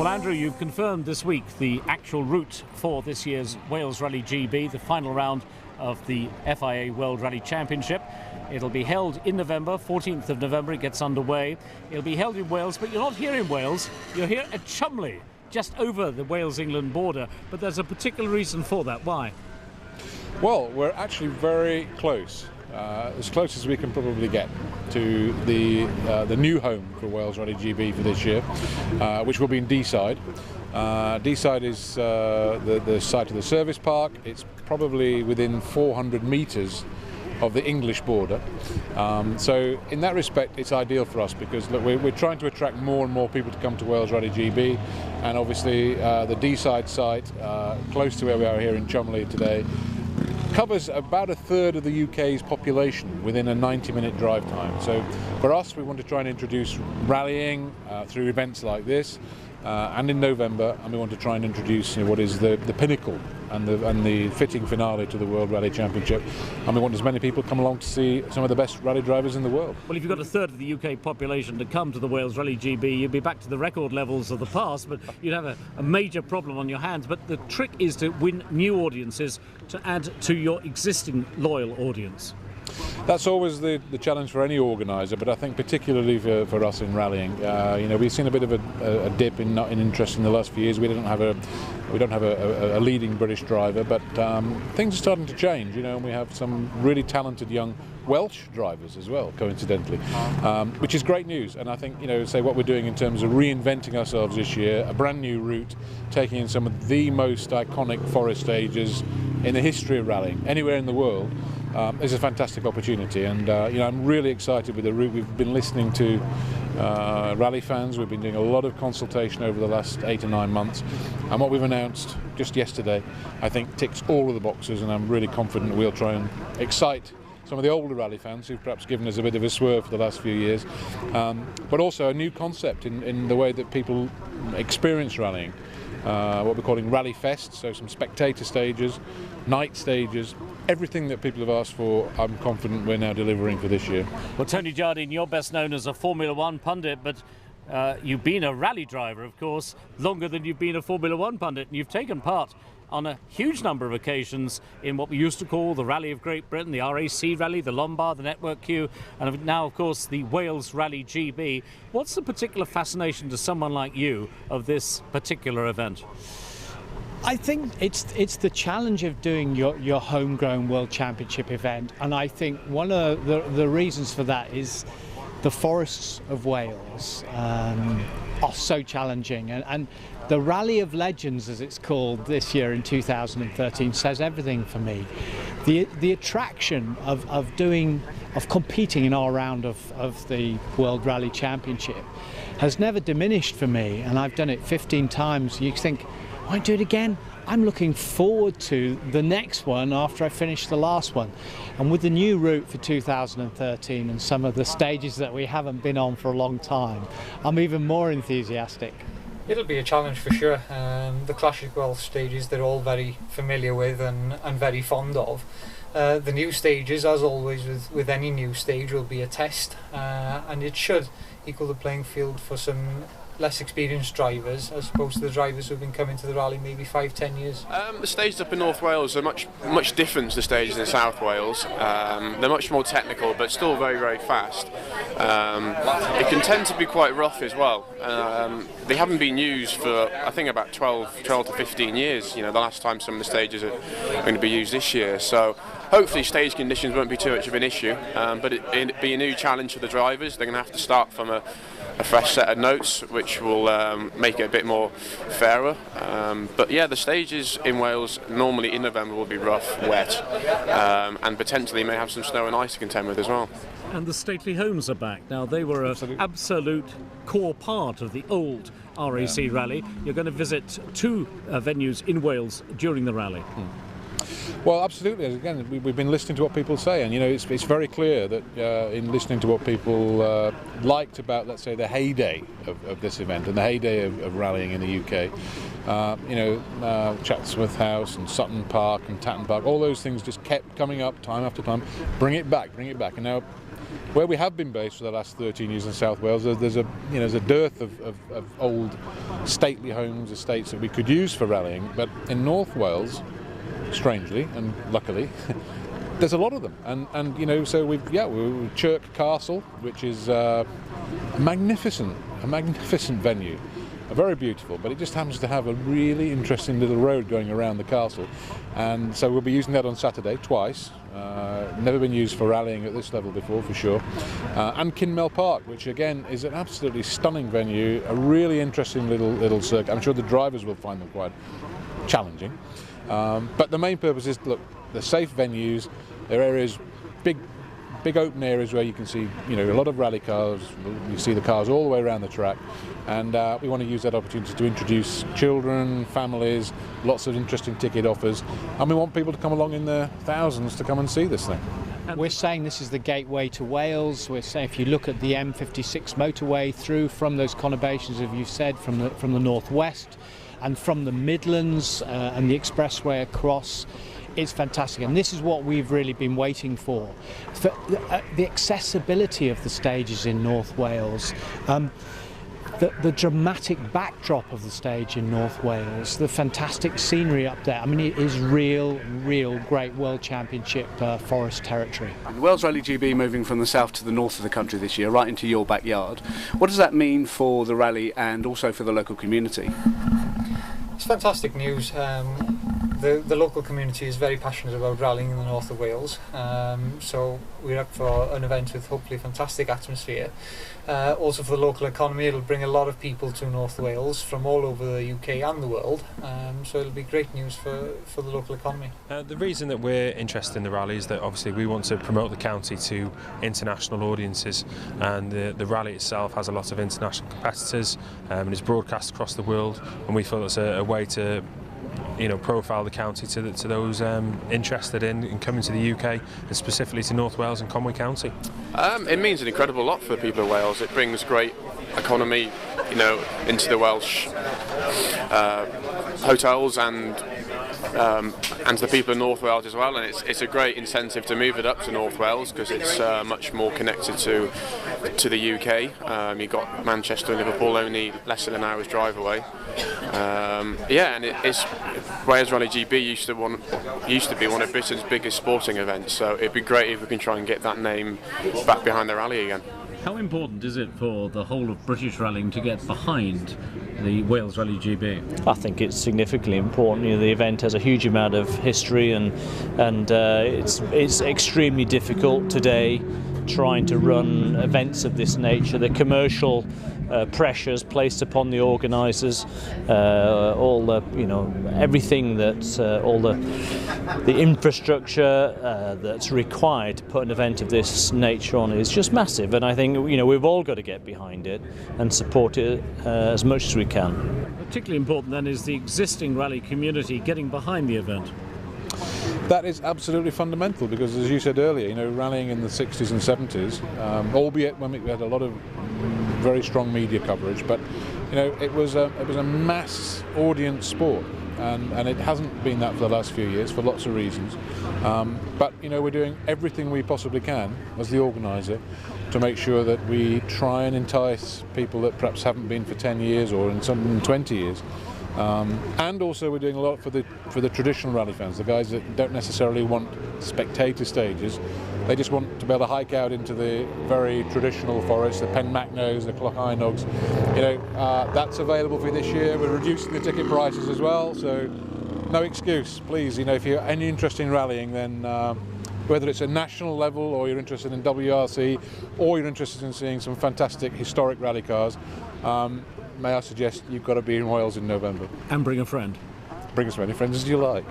Well, Andrew, you've confirmed this week the actual route for this year's Wales Rally GB, the final round of the FIA World Rally Championship. It'll be held in November, 14th of November it gets underway. It'll be held in Wales, but you're not here in Wales, you're here at Cholmondeley, just over the Wales-England border. But there's a particular reason for that. Why? Well, we're actually very close, as close as we can probably get to the new home for Wales Rally GB for this year, which will be in Deeside. Deeside is the site of the service park. It's probably within 400 metres of the English border. So in that respect, it's ideal for us because look, we're trying to attract more and more people to come to Wales Rally GB, and obviously the Deeside site, close to where we are here in Cholmondeley today, covers about a third of the UK's population within a 90-minute drive time. So for us, we want to try and introduce rallying through events like this, and in November, and we want to try and introduce what is the pinnacle and the fitting finale to the World Rally Championship, and we want as many people come along to see some of the best rally drivers in the world. Well, if you've got a third of the UK population to come to the Wales Rally GB, you'd be back to the record levels of the past, but you'd have a major problem on your hands. But the trick is to win new audiences to add to your existing loyal audience. That's always the challenge for any organiser, but I think particularly for us in rallying, we've seen a bit of a dip in interest in the last few years. We don't have a leading British driver, but things are starting to change. And we have some really talented young Welsh drivers as well, coincidentally, which is great news. And I think say what we're doing in terms of reinventing ourselves this year, a brand new route, taking in some of the most iconic forest stages in the history of rallying anywhere in the world. Is a fantastic opportunity, and I'm really excited with the route. We've been listening to rally fans. We've been doing a lot of consultation over the last 8 or 9 months, and what we've announced just yesterday, I think, ticks all of the boxes, and I'm really confident we'll try and excite some of the older rally fans who've perhaps given us a bit of a swerve for the last few years, but also a new concept in the way that people experience rallying. What we're calling Rally Fest, so some spectator stages, night stages, everything that people have asked for. I'm confident we're now delivering for this year. Well, Tony Jardine, you're best known as a Formula One pundit, but you've been a rally driver, of course, longer than you've been a Formula One pundit, and you've taken part on a huge number of occasions in what we used to call the Rally of Great Britain, the RAC Rally, the Lombard, the Network Q, and now, of course, the Wales Rally GB. What's the particular fascination to someone like you of this particular event? I think it's the challenge of doing your homegrown World Championship event, and I think one of the reasons for that is the forests of Wales are so challenging, and the Rally of Legends, as it's called this year in 2013, says everything for me. The attraction of competing in our round of the World Rally Championship has never diminished for me, and I've done it 15 times. You think, why do it again? I'm looking forward to the next one after I finish the last one. And with the new route for 2013 and some of the stages that we haven't been on for a long time, I'm even more enthusiastic. It'll be a challenge for sure. The classic Welsh stages they're all very familiar with and very fond of. The new stages, as always with any new stage, will be a test, and it should equal the playing field for some less experienced drivers as opposed to the drivers who've been coming to the rally maybe 5-10 years. The stages up in North Wales are much different to the stages in South Wales. They're much more technical but still very, very fast. It can tend to be quite rough as well. They haven't been used for I think about 12 to 15 years. The last time some of the stages are going to be used this year. So hopefully stage conditions won't be too much of an issue, but it'll be a new challenge for the drivers. They're going to have to start from a fresh set of notes, which will make it a bit more fairer. But yeah, the stages in Wales normally in November will be rough, wet, and potentially may have some snow and ice to contend with as well. And the stately homes are back. Now, they were an absolute core part of the old RAC rally. You're going to visit 2 venues in Wales during the rally. Well, absolutely. Again, we've been listening to what people say, and it's very clear that in listening to what people liked about, let's say, the heyday of this event and the heyday of rallying in the UK, Chatsworth House and Sutton Park and Tatton Park, all those things just kept coming up time after time. Bring it back, bring it back. And now where we have been based for the last 13 years in South Wales, there's a dearth of old stately homes, estates that we could use for rallying. But in North Wales, strangely and luckily, there's a lot of them. And so we've Chirk Castle, which is a magnificent venue. Very beautiful, but it just happens to have a really interesting little road going around the castle, and so we'll be using that on Saturday twice. Never been used for rallying at this level before, for sure. And Kinmel Park, which again is an absolutely stunning venue, a really interesting little circuit. I'm sure the drivers will find them quite challenging, but the main purpose is, look, they're safe venues. They're areas, big open areas where you can see, a lot of rally cars. You see the cars all the way around the track, and we want to use that opportunity to introduce children, families, lots of interesting ticket offers, and we want people to come along in their thousands to come and see this thing. We're saying this is the gateway to Wales. We're saying if you look at the M56 motorway through from those conurbations, as you've said, from the northwest and from the Midlands and the expressway across, it's fantastic, and this is what we've really been waiting for. The accessibility of the stages in North Wales, the dramatic backdrop of the stage in North Wales, the fantastic scenery up there. I mean, it is real great World Championship forest territory. Wales Rally GB moving from the south to the north of the country this year, right into your backyard. What does that mean for the rally and also for the local community? It's fantastic news. The local community is very passionate about rallying in the north of Wales, so we're up for an event with hopefully a fantastic atmosphere. Also for the local economy, it'll bring a lot of people to North Wales from all over the UK and the world, so it'll be great news for the local economy. The reason that we're interested in the rally is that obviously we want to promote the county to international audiences, and the rally itself has a lot of international competitors and is broadcast across the world, and we feel it's a way to profile the county to those interested in coming to the UK, and specifically to North Wales and Conwy County. It means an incredible lot for the people of Wales. It brings great economy, into the Welsh hotels and to the people of North Wales as well, and it's a great incentive to move it up to North Wales because it's much more connected to the UK. You've got Manchester and Liverpool only less than an hour's drive away. And it's Wales Rally GB used to be one of Britain's biggest sporting events, so it'd be great if we can try and get that name back behind the rally again. How important is it for the whole of British rallying to get behind the Wales Rally GB? I think it's significantly important. The event has a huge amount of history, and it's extremely difficult today trying to run events of this nature. The commercial pressures placed upon the organisers, all the everything that all the infrastructure that's required to put an event of this nature on is just massive, and I think we've all got to get behind it and support it as much as we can. Particularly important then is the existing rally community getting behind the event. That is absolutely fundamental because, as you said earlier, rallying in the 60s and 70s, albeit when we had a lot of very strong media coverage, but it was a mass audience sport, and it hasn't been that for the last few years for lots of reasons. But we're doing everything we possibly can as the organiser to make sure that we try and entice people that perhaps haven't been for 10 years or in some 20 years. And also we're doing a lot for the traditional rally fans, the guys that don't necessarily want spectator stages. They just want to be able to hike out into the very traditional forest, the Penmacnos, the Clochinogs. That's available for you this year. We're reducing the ticket prices as well, so no excuse. Please, if you're any interest in rallying, then whether it's a national level or you're interested in WRC or you're interested in seeing some fantastic historic rally cars, may I suggest you've got to be in Wales in November. And bring a friend. Bring as many friends as you like.